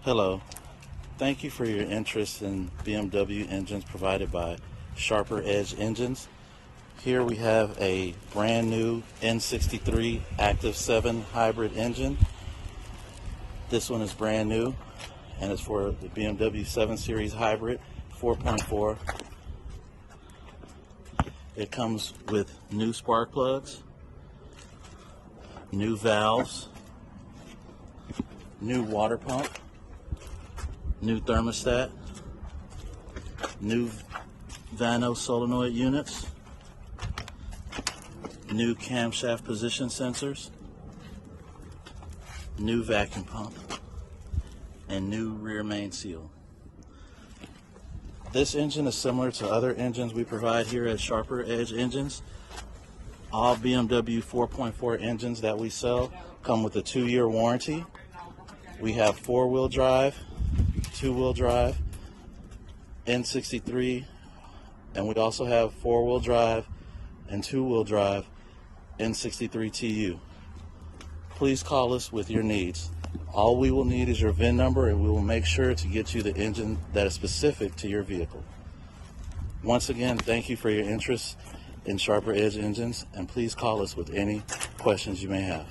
Hello, thank you for your interest in BMW engines provided by Sharper Edge Engines. Here we have a brand new N63 Active 7 hybrid engine. This one is brand new and it's for the BMW 7 Series Hybrid 4.4. It comes with new spark plugs, new valves, new water pump, new thermostat, new Vano solenoid units, new camshaft position sensors, new vacuum pump, and new rear main seal. This engine is similar to other engines we provide here at Sharper Edge Engines. All BMW 4.4 engines that we sell come with a 2-year warranty. We have 4-wheel drive, 2-wheel drive, N63, and we also have 4-wheel drive and 2-wheel drive N63 TU. Please call us with your needs. All we will need is your VIN number and we will make sure to get you the engine that is specific to your vehicle. Once again, thank you for your interest in Sharper Edge Engines, and please call us with any questions you may have.